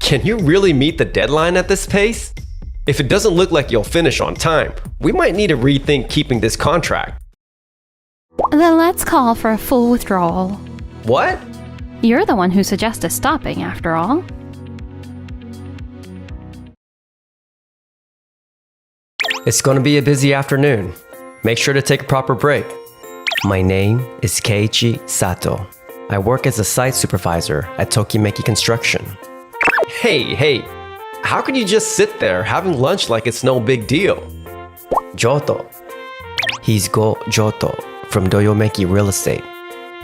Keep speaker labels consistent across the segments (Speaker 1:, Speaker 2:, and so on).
Speaker 1: Can you really meet the deadline at this pace? If it doesn't look like you'll finish on time, we might need to rethink keeping this contract.
Speaker 2: Then let's call for a full withdrawal.
Speaker 1: What?
Speaker 2: You're the one who suggested stopping, after all.
Speaker 3: It's going to be a busy afternoon. Make sure to take a proper break. My name is Keiichi Sato. I work as a site supervisor at Tokimeki Construction.
Speaker 1: Hey, how can you just sit there having lunch like it's no big deal?
Speaker 3: Joto. He's Go Joto from Doyomeki Real Estate.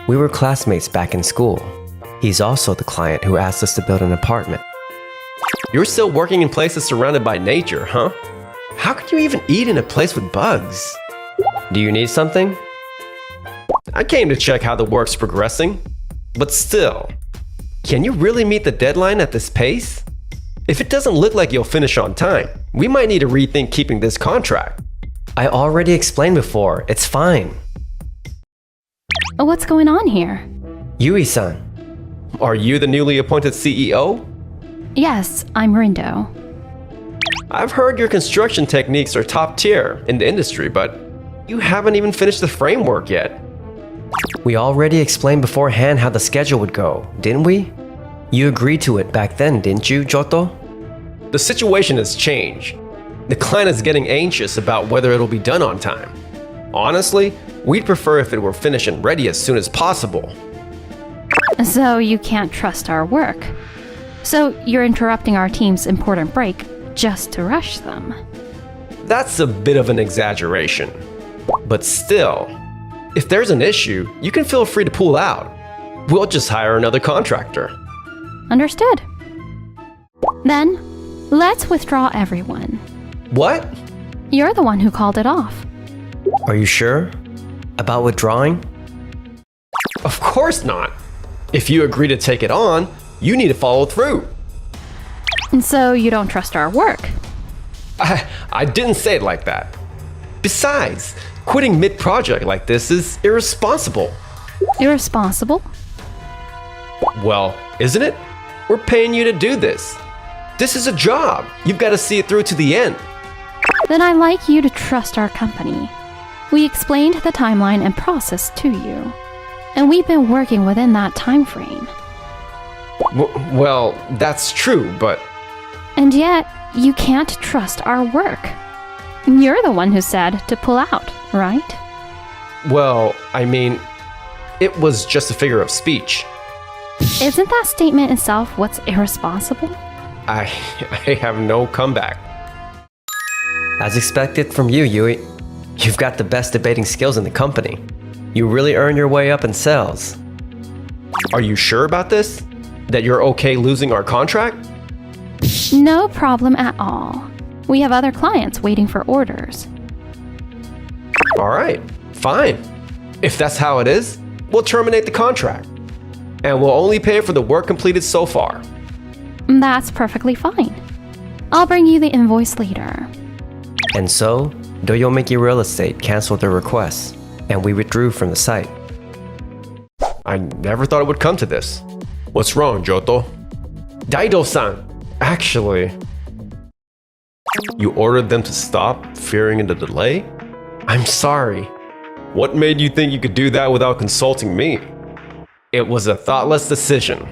Speaker 3: We were classmates back in school. He's also the client who asked us to build an apartment.
Speaker 1: You're still working in places surrounded by nature, huh? How can you even eat in a place with bugs?
Speaker 3: Do you need something?
Speaker 1: I came to check how the work's progressing. But still, can you really meet the deadline at this pace? If it doesn't look like you'll finish on time, we might need to rethink keeping this contract.
Speaker 3: I already explained before. It's fine.
Speaker 2: What's going on here?
Speaker 3: Yui-san.
Speaker 1: Are you the newly appointed CEO?
Speaker 2: Yes, I'm Rindo.
Speaker 1: I've heard your construction techniques are top tier in the industry, but you haven't even finished the framework yet.
Speaker 3: We already explained beforehand how the schedule would go, didn't we? You agreed to it back then, didn't you, Joto?
Speaker 1: The situation has changed. The client is getting anxious about whether it'll be done on time. Honestly, we'd prefer if it were finished and ready as soon as possible.
Speaker 2: So you can't trust our work. So you're interrupting our team's important break just to rush them.
Speaker 1: That's a bit of an exaggeration. But still, if there's an issue, you can feel free to pull out. We'll just hire another contractor.
Speaker 2: Understood. Then, let's withdraw everyone.
Speaker 1: What?
Speaker 2: You're the one who called it off.
Speaker 3: Are you sure? About withdrawing?
Speaker 1: Of course not. If you agree to take it on, you need to follow through.
Speaker 2: And so you don't trust our work.
Speaker 1: I didn't say it like that. Besides, quitting mid-project like this is irresponsible.
Speaker 2: Irresponsible?
Speaker 1: Well, isn't it? We're paying you to do this. This is a job. You've got to see it through to the end.
Speaker 2: Then I'd like you to trust our company. We explained the timeline and process to you, and we've been working within that time frame.
Speaker 1: Well, that's true, but...
Speaker 2: And yet, you can't trust our work. You're the one who said to pull out, right?
Speaker 1: Well, I mean, it was just a figure of speech.
Speaker 2: Isn't that statement itself what's irresponsible?
Speaker 1: I have no comeback.
Speaker 3: As expected from you, Yui. You've got the best debating skills in the company. You really earn your way up in sales.
Speaker 1: Are you sure about this? That you're okay losing our contract?
Speaker 2: No problem at all. We have other clients waiting for orders.
Speaker 1: All right, fine. If that's how it is, we'll terminate the contract. And we'll only pay for the work completed so far.
Speaker 2: That's perfectly fine. I'll bring you the invoice later.
Speaker 3: And so, Doyomeki Real Estate canceled their request, and we withdrew from the site.
Speaker 1: I never thought it would come to this. What's wrong, Joto? Daido-san, actually... You ordered them to stop, fearing the delay? I'm sorry. What made you think you could do that without consulting me? It was a thoughtless decision.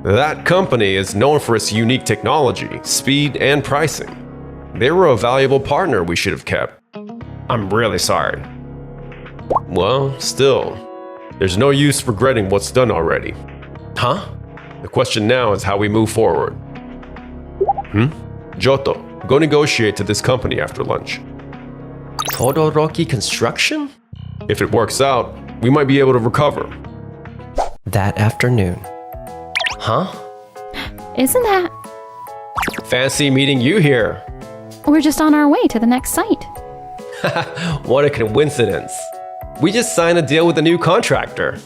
Speaker 1: That company is known for its unique technology, speed, and pricing. They were a valuable partner we should have kept. I'm really sorry. Well, still, there's no use regretting what's done already. Huh? The question now is how we move forward. Joto, go negotiate to this company after lunch.
Speaker 3: Todoroki Construction?
Speaker 1: If it works out, we might be able to recover.
Speaker 3: That afternoon. Huh?
Speaker 2: Isn't that...
Speaker 1: Fancy meeting you here.
Speaker 2: We're just on our way to the next site.
Speaker 1: What a coincidence. We just signed a deal with a new contractor.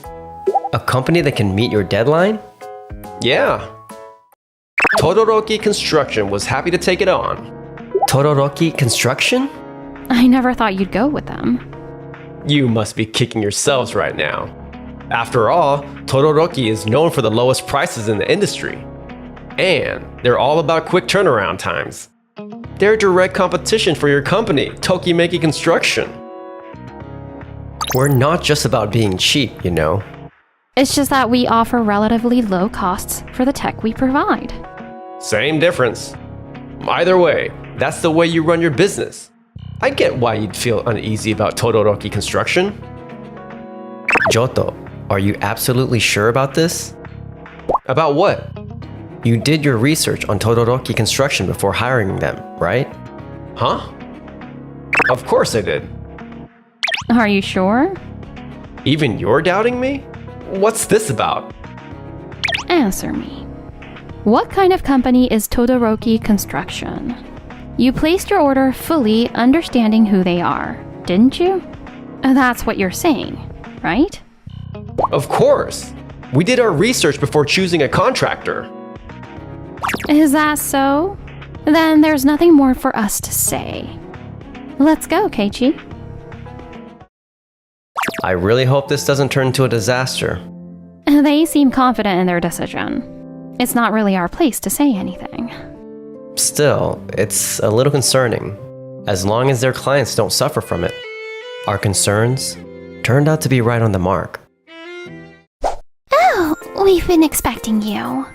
Speaker 3: A company that can meet your deadline?
Speaker 1: Yeah. Todoroki Construction was happy to take it on.
Speaker 3: Todoroki Construction?
Speaker 2: I never thought you'd go with them.
Speaker 1: You must be kicking yourselves right now. After all, Todoroki is known for the lowest prices in the industry. And they're all about quick turnaround times. They're direct competition for your company, Tokimeki Construction.
Speaker 3: We're not just about being cheap, you know.
Speaker 2: It's just that we offer relatively low costs for the tech we provide.
Speaker 1: Same difference. Either way, that's the way you run your business. I get why you'd feel uneasy about Todoroki Construction.
Speaker 3: Johto, are you absolutely sure about this?
Speaker 1: About what?
Speaker 3: You did your research on Todoroki Construction before hiring them, right?
Speaker 1: Huh? Of course I did.
Speaker 2: Are you sure?
Speaker 1: Even you're doubting me? What's this about?
Speaker 2: Answer me. What kind of company is Todoroki Construction? You placed your order fully understanding who they are, didn't you? That's what you're saying, right?
Speaker 1: Of course. We did our research before choosing a contractor.
Speaker 2: Is that so? Then there's nothing more for us to say. Let's go, Keiichi.
Speaker 3: I really hope this doesn't turn into a disaster.
Speaker 2: They seem confident in their decision. It's not really our place to say anything.
Speaker 3: Still, it's a little concerning, as long as their clients don't suffer from it. Our concerns turned out to be right on the mark.
Speaker 2: Oh, we've been expecting you.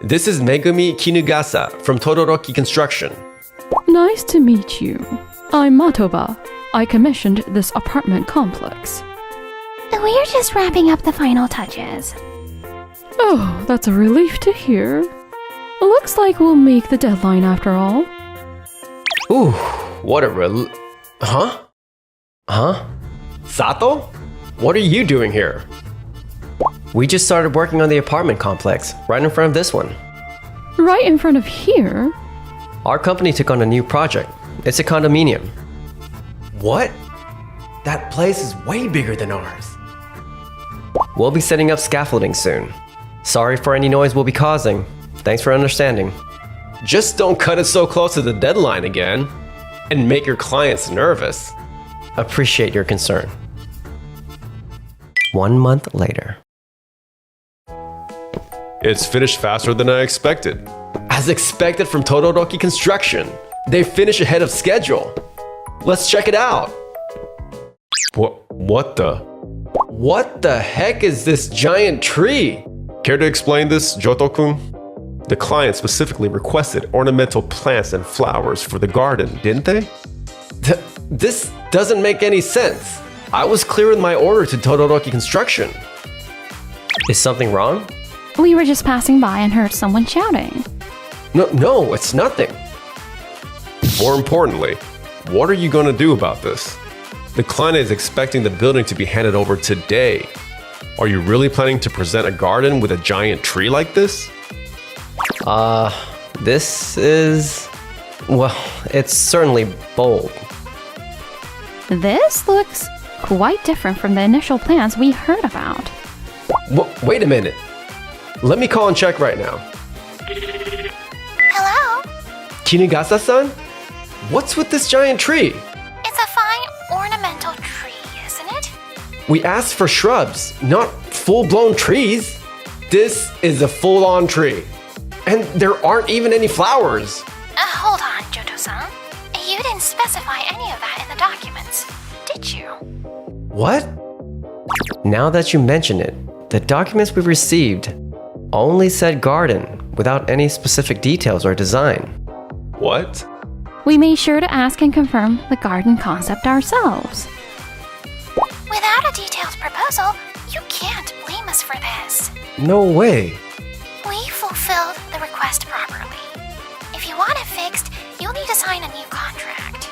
Speaker 1: This is Megumi Kinugasa from Todoroki Construction.
Speaker 2: Nice to meet you. I'm Matoba. I commissioned this apartment complex. We're just wrapping up the final touches. Oh, that's a relief to hear. Looks like we'll make the deadline after all.
Speaker 1: Ooh, what a Huh? Sato? What are you doing here?
Speaker 3: We just started working on the apartment complex, right in front of this one.
Speaker 2: Right in front of here?
Speaker 3: Our company took on a new project. It's a condominium.
Speaker 1: What? That place is way bigger than ours.
Speaker 3: We'll be setting up scaffolding soon. Sorry for any noise we'll be causing. Thanks for understanding.
Speaker 1: Just don't cut it so close to the deadline again and make your clients nervous.
Speaker 3: Appreciate your concern. 1 month later.
Speaker 1: It's finished faster than I expected. As expected from Todoroki Construction, they finish ahead of schedule. Let's check it out. What the heck is this giant tree? Care to explain this, Johto-kun? The client specifically requested ornamental plants and flowers for the garden, didn't they? This doesn't make any sense. I was clear in my order to Todoroki Construction.
Speaker 3: Is something wrong?
Speaker 2: We were just passing by and heard someone shouting.
Speaker 1: No, it's nothing. More importantly, what are you going to do about this? The client is expecting the building to be handed over today. Are you really planning to present a garden with a giant tree like this?
Speaker 3: This is... well, it's certainly bold.
Speaker 2: This looks quite different from the initial plans we heard about.
Speaker 1: Wait a minute. Let me call and check right now.
Speaker 4: Hello?
Speaker 1: Kinugasa-san? What's with this giant tree?
Speaker 4: It's a fine ornamental tree, isn't it?
Speaker 1: We asked for shrubs, not full-blown trees. This is a full-on tree. And there aren't even any flowers.
Speaker 4: Hold on, Johto-san. You didn't specify any of that in the documents, did you?
Speaker 1: What?
Speaker 3: Now that you mention it, the documents we received only said garden without any specific details or design.
Speaker 1: What?
Speaker 2: We made sure to ask and confirm the garden concept ourselves.
Speaker 4: Without a detailed proposal, you can't blame us for this.
Speaker 1: No way.
Speaker 4: We fulfilled the request properly. If you want it fixed, you'll need to sign a new contract.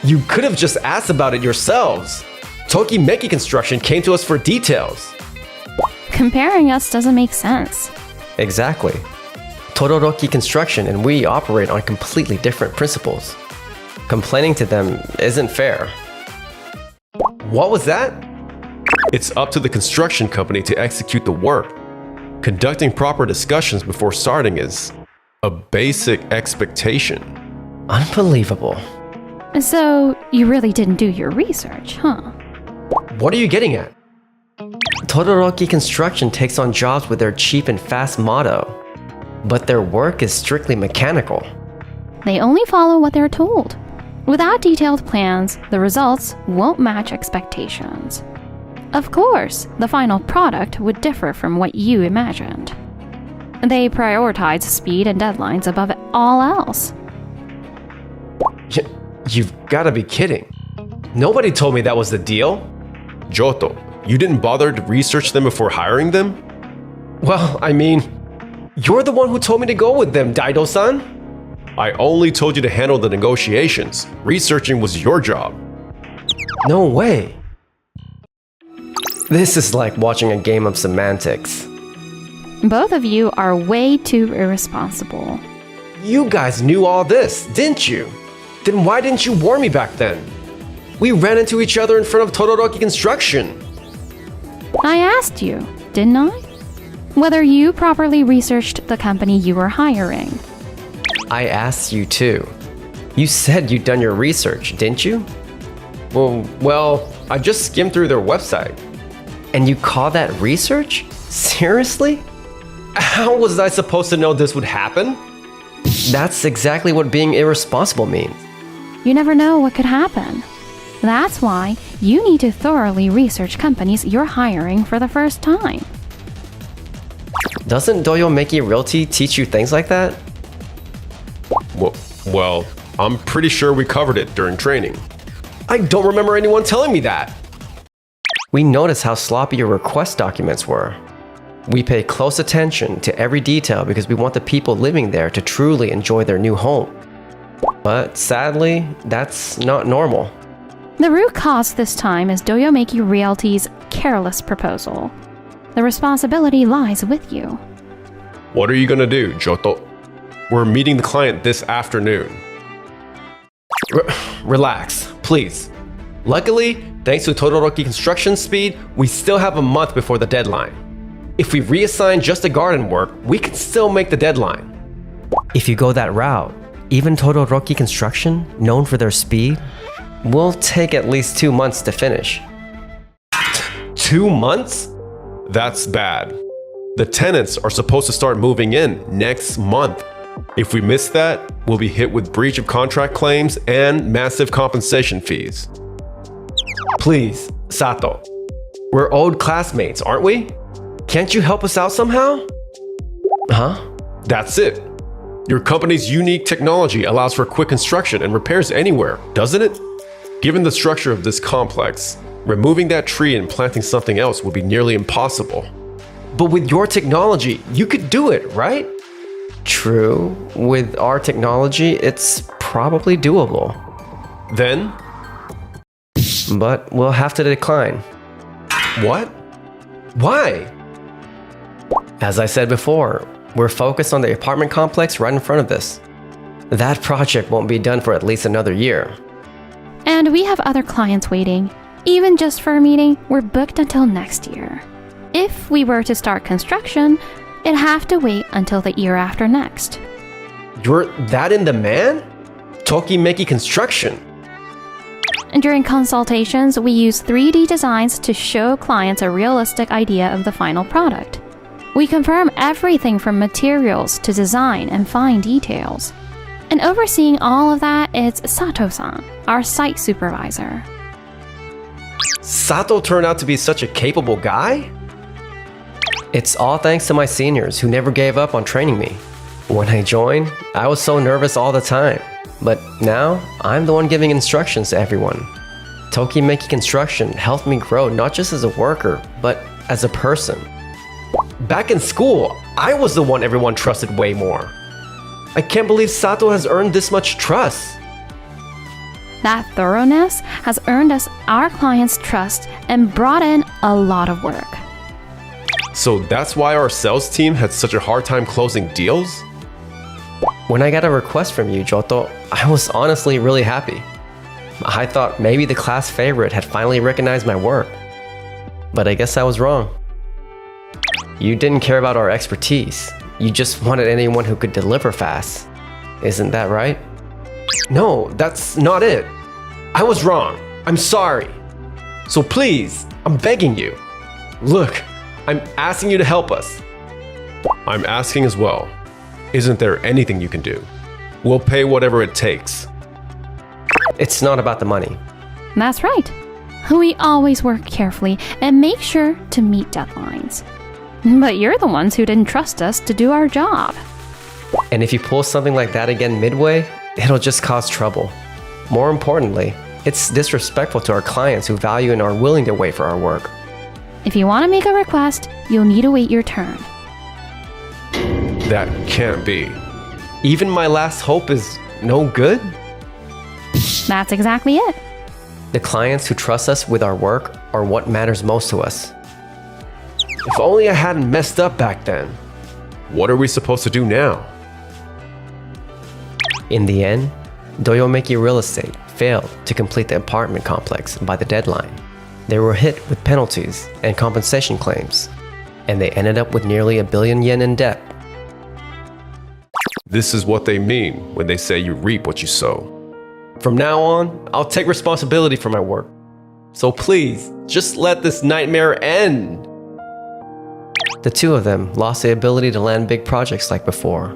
Speaker 1: You could have just asked about it yourselves. Tokimeki Construction came to us for details.
Speaker 2: Comparing us doesn't make sense.
Speaker 3: Exactly. Todoroki Construction and we operate on completely different principles. Complaining to them isn't fair.
Speaker 1: What was that? It's up to the construction company to execute the work. Conducting proper discussions before starting is a basic expectation.
Speaker 3: Unbelievable.
Speaker 2: So, you really didn't do your research, huh?
Speaker 1: What are you getting at?
Speaker 3: Todoroki Construction takes on jobs with their cheap and fast motto. but their work is strictly mechanical.
Speaker 2: They only follow what they're told. Without detailed plans, the results won't match expectations. Of course, the final product would differ from what you imagined. They prioritize speed and deadlines above all else.
Speaker 1: You've got to be kidding. Nobody told me that was the deal. Johto, you didn't bother to research them before hiring them? Well, I mean, you're the one who told me to go with them, Daido-san. I only told you to handle the negotiations. Researching was your job.
Speaker 3: No way. This is like watching a game of semantics.
Speaker 2: Both of you are way too irresponsible.
Speaker 1: You guys knew all this, didn't you? Then why didn't you warn me back then? We ran into each other in front of Todoroki Construction.
Speaker 2: I asked you, didn't I? Whether you properly researched the company you were hiring.
Speaker 3: I asked you too. You said you'd done your research, didn't you?
Speaker 1: Well, I just skimmed through their website.
Speaker 3: And you call that research? Seriously?
Speaker 1: How was I supposed to know this would happen?
Speaker 3: That's exactly what being irresponsible means.
Speaker 2: You never know what could happen. That's why you need to thoroughly research companies you're hiring for the first time.
Speaker 3: Doesn't Doyomeki Realty teach you things like that?
Speaker 1: Well, I'm pretty sure we covered it during training. I don't remember anyone telling me that.
Speaker 3: We noticed how sloppy your request documents were. We pay close attention to every detail because we want the people living there to truly enjoy their new home. But sadly, that's not normal.
Speaker 2: The root cause this time is Doyomeki Realty's careless proposal. The responsibility lies with you.
Speaker 1: What are you gonna do, Johto? We're meeting the client this afternoon. Relax, please. Luckily, thanks to Todoroki Construction's speed, we still have a month before the deadline. If we reassign just the garden work, we can still make the deadline.
Speaker 3: If you go that route, even Todoroki Construction, known for their speed, will take at least 2 months to finish.
Speaker 1: 2 months? That's bad. The tenants are supposed to start moving in next month. If we miss that, we'll be hit with breach of contract claims and massive compensation fees. Please, Sato. We're old classmates, aren't we? Can't you help us out somehow?
Speaker 3: Huh?
Speaker 1: That's it. Your company's unique technology allows for quick construction and repairs anywhere, doesn't it? Given the structure of this complex, removing that tree and planting something else would be nearly impossible. But with your technology, you could do it, right?
Speaker 3: True. With our technology, it's probably doable.
Speaker 1: Then?
Speaker 3: But we'll have to decline.
Speaker 1: What? Why?
Speaker 3: As I said before, we're focused on the apartment complex right in front of us. That project won't be done for at least another year.
Speaker 2: And we have other clients waiting. Even just for a meeting, we're booked until next year. If we were to start construction, it'd have to wait until the year after next.
Speaker 1: You're that in demand? Tokimeki Construction.
Speaker 2: And during consultations, we use 3D designs to show clients a realistic idea of the final product. We confirm everything from materials to design and fine details. And overseeing all of that is Sato-san, our site supervisor.
Speaker 1: Sato turned out to be such a capable guy?
Speaker 3: It's all thanks to my seniors who never gave up on training me. When I joined, I was so nervous all the time. But now, I'm the one giving instructions to everyone. Tokimeki Construction helped me grow not just as a worker, but as a person.
Speaker 1: Back in school, I was the one everyone trusted way more. I can't believe Sato has earned this much trust.
Speaker 2: That thoroughness has earned us our clients' trust and brought in a lot of work.
Speaker 1: So that's why our sales team had such a hard time closing deals?
Speaker 3: When I got a request from you, Johto, I was honestly really happy. I thought maybe the class favorite had finally recognized my work. But I guess I was wrong. You didn't care about our expertise. You just wanted anyone who could deliver fast. Isn't that right?
Speaker 1: No, that's not it. I was wrong. I'm sorry. So please, I'm begging you. Look, I'm asking you to help us. I'm asking as well. Isn't there anything you can do? We'll pay whatever it takes.
Speaker 3: It's not about the money.
Speaker 2: That's right. We always work carefully and make sure to meet deadlines. But you're the ones who didn't trust us to do our job.
Speaker 3: And if you pull something like that again midway, it'll just cause trouble. More importantly, it's disrespectful to our clients who value and are willing to wait for our work.
Speaker 2: If you want to make a request, you'll need to wait your turn.
Speaker 1: That can't be.
Speaker 3: Even my last hope is no good?
Speaker 2: That's exactly it.
Speaker 3: The clients who trust us with our work are what matters most to us.
Speaker 1: If only I hadn't messed up back then. What are we supposed to do now?
Speaker 3: In the end, Doyomeki Real Estate failed to complete the apartment complex by the deadline. They were hit with penalties and compensation claims, and they ended up with nearly 1 billion yen in debt.
Speaker 1: This is what they mean when they say you reap what you sow.
Speaker 3: From now on, I'll take responsibility for my work. So please, just let this nightmare end. The two of them lost the ability to land big projects like before.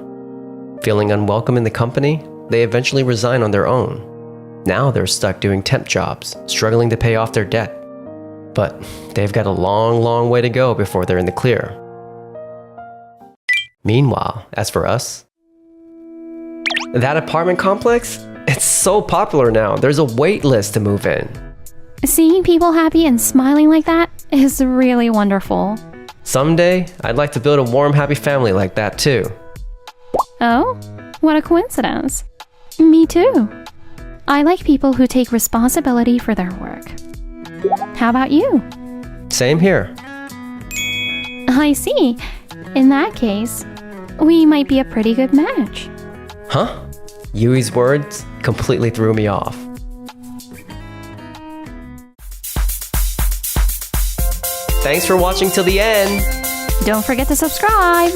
Speaker 3: Feeling unwelcome in the company, they eventually resigned on their own. Now they're stuck doing temp jobs, struggling to pay off their debt. But they've got a long way to go before they're in the clear. Meanwhile, as for us, that apartment complex? It's so popular now, there's a wait list to move in.
Speaker 2: Seeing people happy and smiling like that is really wonderful.
Speaker 3: Someday, I'd like to build a warm, happy family like that too.
Speaker 2: Oh, what a coincidence. Me too. I like people who take responsibility for their work. How about you?
Speaker 3: Same here.
Speaker 2: I see. In that case, we might be a pretty good match.
Speaker 3: Huh? Yui's words completely threw me off. Thanks for watching till the end.
Speaker 2: Don't forget to subscribe.